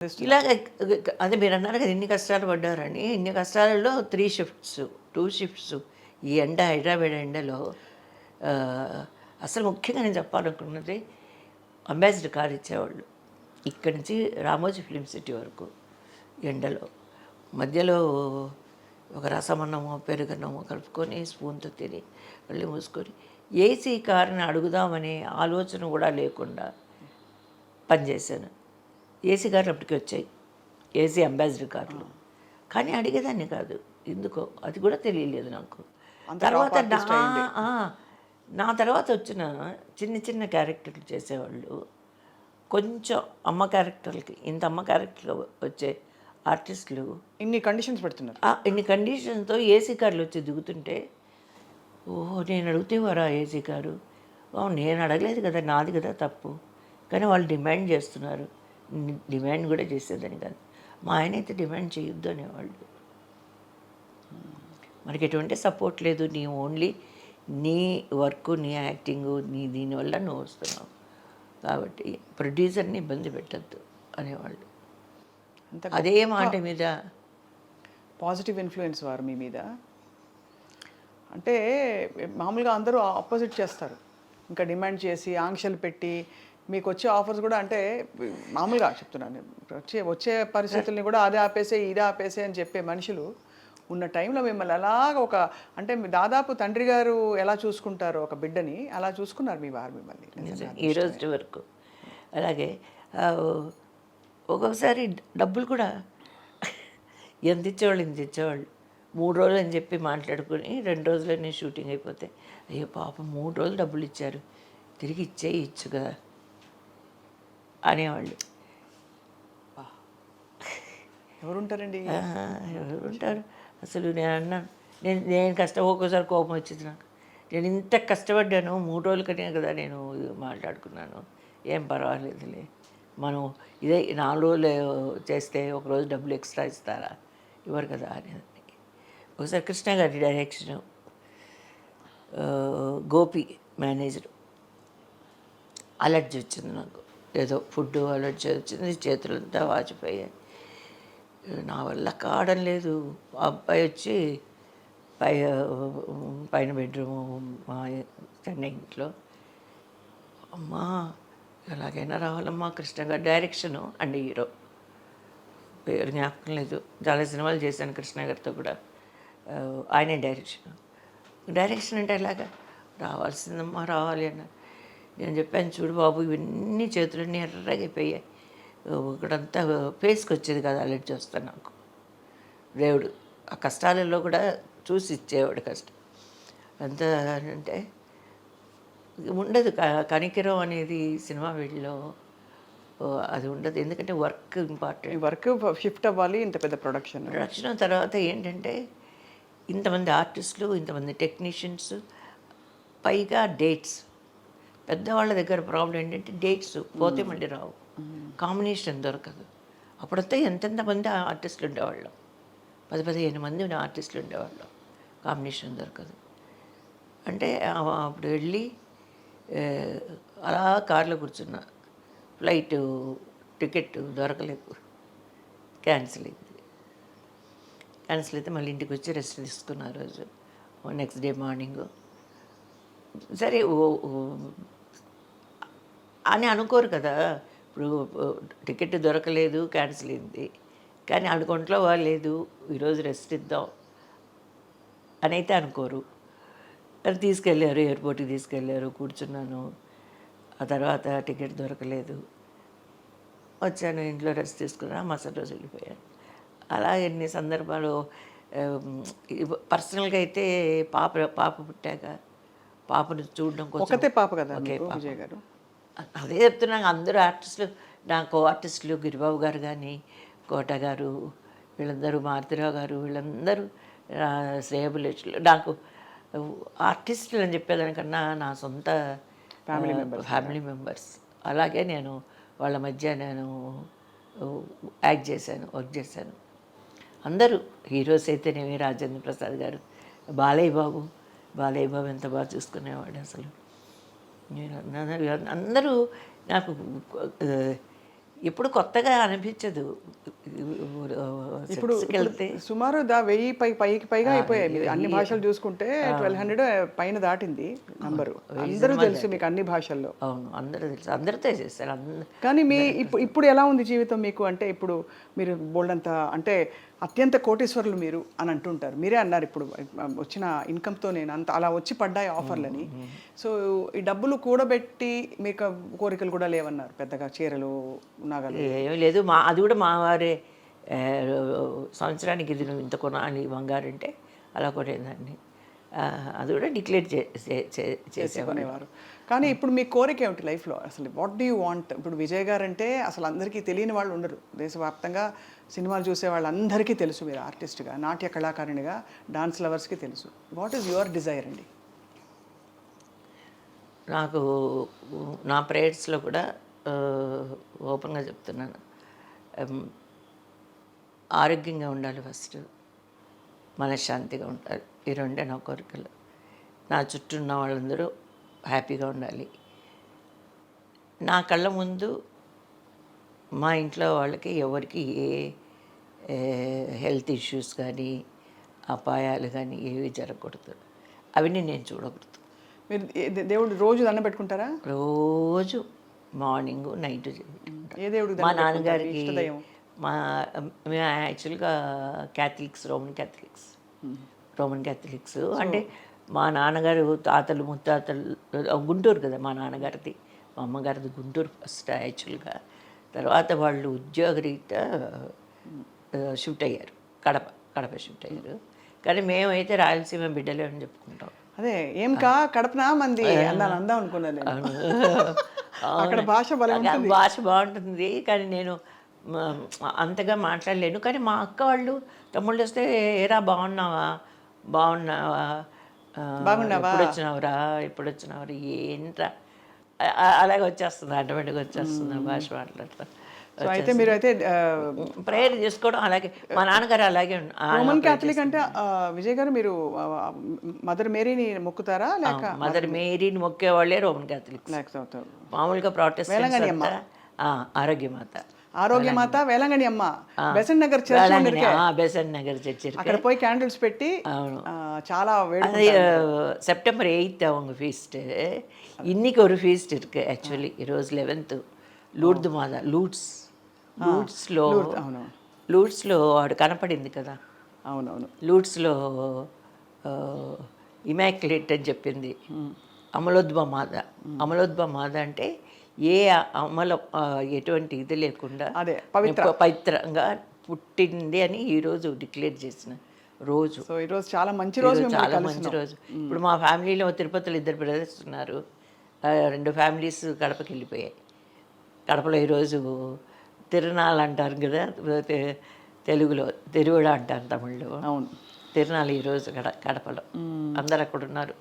ఇలాగ అదే మీరు అన్నారు కదా ఎన్ని కష్టాలు పడ్డారని. ఇన్ని కష్టాలలో 3 షిఫ్ట్స్, 2 షిఫ్ట్స్ ఈ ఎండ హైదరాబాద్ ఎండలో అసలు ముఖ్యంగా నేను చెప్పాలనుకున్నది అంబాసిడర్ కార్ ఇచ్చేవాళ్ళు. ఇక్కడి నుంచి రామోజీ ఫిలిం సిటీ వరకు ఎండలో మధ్యలో ఒక రసమన్నమో పెరుగన్నమో కలుపుకొని స్పూన్తో తిని మళ్ళీ మూసుకొని ఏసీ కార్ని అడుగుదామనే ఆలోచన కూడా లేకుండా పనిచేశాను. ఏసీ కార్లు అప్పటికి వచ్చాయి, ఏసీ అంబాసిడర్ కార్లు. కానీ అడిగేదాన్ని కాదు ఎందుకో, అది కూడా తెలియలేదు నాకు. తర్వాత నా తర్వాత వచ్చిన చిన్న చిన్న క్యారెక్టర్లు చేసేవాళ్ళు కొంచెం అమ్మ క్యారెక్టర్లకి ఇంత అమ్మ క్యారెక్టర్లు వచ్చే ఆర్టిస్టులు ఇన్ని కండిషన్స్ పెడుతున్నారు. ఇన్ని కండిషన్స్తో ఏసీ కార్లు వచ్చి దిగుతుంటే ఓహో నేను అడుగుతేవారా ఏసీ కారు, నేను అడగలేదు కదా, నాది కదా తప్పు. కానీ వాళ్ళు డిమాండ్ చేస్తున్నారు, డిమాండ్ కూడా చేసేదని కాదు. మా ఆయన అయితే డిమాండ్ చేయొద్దు అనేవాళ్ళు. మనకి ఎటువంటి సపోర్ట్ లేదు, నీ ఓన్లీ నీ వర్క్, నీ యాక్టింగు, నీ దీనివల్ల నువ్వు వస్తున్నావు కాబట్టి ప్రొడ్యూసర్ని ఇబ్బంది పెట్టద్దు అనేవాళ్ళు. అదే మాట మీద పాజిటివ్ ఇన్ఫ్లుయెన్స్ వారు మీ మీద. అంటే మామూలుగా అందరూ ఆపోజిట్ చేస్తారు, ఇంకా డిమాండ్ చేసి ఆంక్షలు పెట్టి మీకు వచ్చే ఆఫర్స్ కూడా అంటే మామూలుగా చెప్తున్నాను, వచ్చే పరిస్థితుల్ని కూడా అదే ఆపేసే ఇదే ఆపేసే అని చెప్పే మనుషులు ఉన్న టైంలో మిమ్మల్ని అలాగ ఒక అంటే దాదాపు తండ్రి గారు ఎలా చూసుకుంటారో ఒక బిడ్డని అలా చూసుకున్నారు మీ వారు మిమ్మల్ని ఈ రోజు వరకు. అలాగే ఒక్కొక్కసారి డబ్బులు కూడా ఎంత ఇచ్చేవాళ్ళు ఇంత ఇచ్చేవాళ్ళు. 3 రోజులు అని చెప్పి మాట్లాడుకుని 2 రోజులనే షూటింగ్ అయిపోతే అయ్యో పాపం 3 రోజులు డబ్బులు ఇచ్చారు, తిరిగి ఇచ్చు కదా అనేవాళ్ళు. ఎవరుంటారండి, ఎవరుంటారు అసలు. నేను అన్నాను, నేను ఒక్కోసారి కోపం వచ్చింది నాకు. నేను ఇంత కష్టపడ్డాను 3 రోజులకనే కదా నేను మాట్లాడుకున్నాను, ఏం పర్వాలేదులే, మనం ఇదే 4 రోజులు చేస్తే ఒకరోజు డబ్బులు ఎక్స్ట్రా ఇస్తారా, ఇవ్వరు కదా అనేది. ఒకసారి కృష్ణ గారి డైరెక్షను, గోపి మేనేజరు, అలర్జీ వచ్చింది నాకు, ఏదో ఫుడ్ అలర్జీ వచ్చింది, చేతులంతా వాచిపోయాయి, నా వల్ల కావడం లేదు. ఆ అబ్బాయి వచ్చి పైన బెడ్రూము మా చెన్నై ఇంట్లో, అమ్మా ఎలాగైనా రావాలమ్మా. కృష్ణ గారి డైరెక్షను అండ్ హీరో పేరు జ్ఞాపకం లేదు, చాలా సినిమాలు చేశాను కృష్ణ గారితో కూడా, ఆయనే డైరెక్షన్ అంటే ఎలాగా రావాల్సిందమ్మా రావాలి అన్న. నేను చెప్పాను, చూడు బాబు ఇవన్నీ చేతులన్నీ ఎర్రగైపోయాయి, ఒకడంతా ఫేస్కి వచ్చేది కదా అలర్జీ వస్తాను నాకు. దేవుడు ఆ కష్టాలలో కూడా చూసి ఇచ్చేవాడు కష్టం అంతా. అంటే ఉండదు కనికిరం అనేది సినిమా వీడిలో అది ఉండదు, ఎందుకంటే వర్క్ ఇంపార్టెంట్. వర్క్ షిఫ్ట్ అవ్వాలి, ఇంత పెద్ద ప్రొడక్షన్ తర్వాత ఏంటంటే ఇంతమంది ఆర్టిస్టులు, ఇంతమంది టెక్నీషియన్స్, పైగా డేట్స్. పెద్దవాళ్ళ దగ్గర ప్రాబ్లం ఏంటంటే డేట్స్ పోతే మళ్ళీ రావు, కాంబినేషన్ దొరకదు. అప్పుడైతే ఎంతెంతమంది ఆర్టిస్టులు ఉండేవాళ్ళం, 10-15 మంది ఆర్టిస్టులు ఉండేవాళ్ళం, కాంబినేషన్ దొరకదు. అంటే అప్పుడు వెళ్ళి అలా కార్లో కూర్చున్నా, ఫ్లైట్ టికెట్ దొరకలేదు, క్యాన్సిల్ అయితే మళ్ళీ ఇంటికి వచ్చి రెస్ట్ తీసుకున్న రోజు. నెక్స్ట్ డే మార్నింగ్ సరే అని అనుకోరు కదా, ఇప్పుడు టికెట్ దొరకలేదు క్యాన్సిల్ అయింది, కానీ అనుకుంట్లో లేదు ఈరోజు రెస్ట్ ఇద్దాం అని అయితే అనుకోరు. అది తీసుకెళ్ళారు, ఎయిర్పోర్ట్కి తీసుకెళ్ళారు, కూర్చున్నాను. ఆ తర్వాత టికెట్ దొరకలేదు, వచ్చాను ఇంట్లో రెస్ట్ తీసుకున్నా, మరుసటి రోజు వెళ్ళిపోయాను. అలా ఎన్ని సందర్భాలు. పర్సనల్గా అయితే పాప పుట్టాక పాపను చూడడం ఒకతే పాప కదా ఒకే పాప. విజయ్ గారు అదే చెప్తున్నాను, అందరూ ఆర్టిస్టులు, నా కో ఆర్టిస్టులు గిరిబాబు గారు కానీ, కోట గారు, వీళ్ళందరూ, మారుతిరావు గారు, వీళ్ళందరూ శ్రేయబులేషులు. నాకు ఆర్టిస్టులు అని చెప్పేదానికన్నా నా సొంత ఫ్యామిలీ మెంబర్స్. అలాగే నేను వాళ్ళ మధ్య నేను వర్క్ చేశాను. అందరూ హీరోస్ అయితేనేమి, రాజేంద్ర ప్రసాద్ గారు, బాలయ్య బాబు ఎంత బాగా చూసుకునేవాడు అసలు. నేను అందరూ నాకు ఇప్పుడు కొత్తగా అనిపించదు. ఇప్పుడు సెట్స్కి వెళ్తే సుమారు 1000 పైకి పైగా అయిపోయాయి మీది. అన్ని భాషలు చూసుకుంటే 1200 పైన దాటింది నంబరు. అందరూ తెలుసు మీకు అన్ని భాషల్లో. అవును, అందరూ తెలుసు, అందరితో చేశారు. కానీ మీ ఇప్పుడు ఎలా ఉంది జీవితం మీకు? అంటే ఇప్పుడు మీరు బోల్డంత అంటే అత్యంత కోటీశ్వరులు మీరు అని అంటుంటారు. మీరే అన్నారు ఇప్పుడు వచ్చిన ఇన్కమ్తో నేను అంత అలా వచ్చి పడ్డాయి ఆఫర్లని. సో ఈ డబ్బులు కూడబెట్టి మీకు కోరికలు కూడా లేవన్నారు పెద్దగా, చీరలు నగలు? ఏమీ లేదు, అది కూడా మా వారే సంవత్సరానికి ఇది నువ్వు ఇంత కొనాలి బంగారు అంటే అలా కొనేదాన్ని. అది కూడా డిక్లేర్ చేసేవారు. కానీ ఇప్పుడు మీ కోరిక ఏమిటి లైఫ్లో అసలు? What do you want? ఇప్పుడు విజయ్ గారు అంటే అసలు అందరికీ తెలియని వాళ్ళు ఉండరు. దేశవ్యాప్తంగా సినిమాలు చూసే వాళ్ళందరికీ తెలుసు మీరు ఆర్టిస్ట్గా, నాట్య కళాకారిణిగా, డాన్స్ లవర్స్కి తెలుసు. వాట్ ఈజ్ యువర్ డిజైర్ అండి? నాకు నా ప్రేయర్స్లో కూడా ఓపెన్గా చెప్తున్నాను, ఆరోగ్యంగా ఉండాలి ఫస్ట్, మనశ్శాంతిగా ఉండాలి. ఈ రెండే నా కోరికలు. నా చుట్టూ ఉన్న వాళ్ళందరూ హ్యాపీగా ఉండాలి. నా కళ్ళ ముందు మా ఇంట్లో వాళ్ళకి ఎవరికి ఏ హెల్త్ ఇష్యూస్ కానీ అపాయాలు కానీ ఏవి జరగకూడదు. అవన్నీ నేను చూడకూడదు. మీరు దేవుడు రోజు దండం పెట్టుకుంటారా? రోజు మార్నింగ్ నైట్ ఏ దేవుడికి మా దండం నాన్నగారికి పెట్టుకుంటారు? ఇష్టదైవం? మేము యాక్చువల్గా క్యాథలిక్స్, రోమన్ క్యాథలిక్స్. అంటే మా నాన్నగారు తాతలు ముత్తాతలు గుంటూరు కదా మా నాన్నగారిది, మా అమ్మగారిది గుంటూరు ఫస్ట్ యాక్చువల్గా. తర్వాత వాళ్ళు ఉద్యోగరీత్యా షిఫ్ట్ అయ్యారు, కడప షిఫ్ట్ అయ్యారు. కానీ మేమైతే రాయలసీమ బిడ్డలే అని చెప్పుకుంటాం. అదే ఏం కడపనా మంది అందాను అందాం అనుకున్నాను నేను. అక్కడ భాష భాష బాగుంటుంది కానీ నేను అంతగా మాట్లాడలేను. కానీ మా అక్క వాళ్ళు తమ్ముళ్ళు వస్తే ఏరా బాగున్నావా ఇప్పుడు వచ్చినావురా ఏంట్రా అలాగే వచ్చేస్తుంది, ఆటోమేటిక్గా వచ్చేస్తుంది భాష మాట్లాడతా. అయితే మీరు అయితే ప్రేయర్ చేసుకోవడం అలాగే మా నాన్నగారు అలాగే రోమన్ క్యాథలిక్. అంటే విజయ్ గారు మీరు మదర్ మేరీని మొక్కుతారా లేక? మదర్ మేరీని మొక్కేవాళ్ళే రోమన్ క్యాథలిక్స్. మామూలుగా ప్రొటెస్టెంట్స్ ఆరోగ్యమాత వేలంగణి అమ్మ బెసెంట్ నగర్ చర్చ్ అక్కడ పోయి క్యాండిల్స్ పెట్టి చాలా செப்டம்பர் 8 அவங்க ஃபீஸ்ட்டு. இன்னைக்கு ஒரு ஃபீஸ்ட் இருக்குது యాక్చువల్లీ. ఈరోజు 11th లూర్ద్ మాత లూడ్స్లో వాడు కనపడింది కదా. అవునవును, లూడ్స్లో ఇమాక్యులేట్ అని చెప్పింది అమలోద్భవ మాత అంటే ఏ ఎటువంటి ఇది లేకుండా అదే పవిత్రంగా పుట్టింది అని ఈరోజు డిక్లేర్ చేసిన రోజు. సో ఈరోజు చాలా మంచి రోజు, చాలా మంచి రోజు. ఇప్పుడు మా ఫ్యామిలీలో తిరుపతిలో 2 బ్రదర్స్ ఉన్నారు, 2 ఫ్యామిలీస్ కడపకి వెళ్ళిపోయాయి. కడపలో ఈరోజు తిరునాళ్ళు అంటారు కదా తెలుగులో, తిరువిడ అంటారు తమిళ్లో. అవును, తిరునాళ్ళు ఈరోజు కడపలో అందరు అక్కడ ఉన్నారు.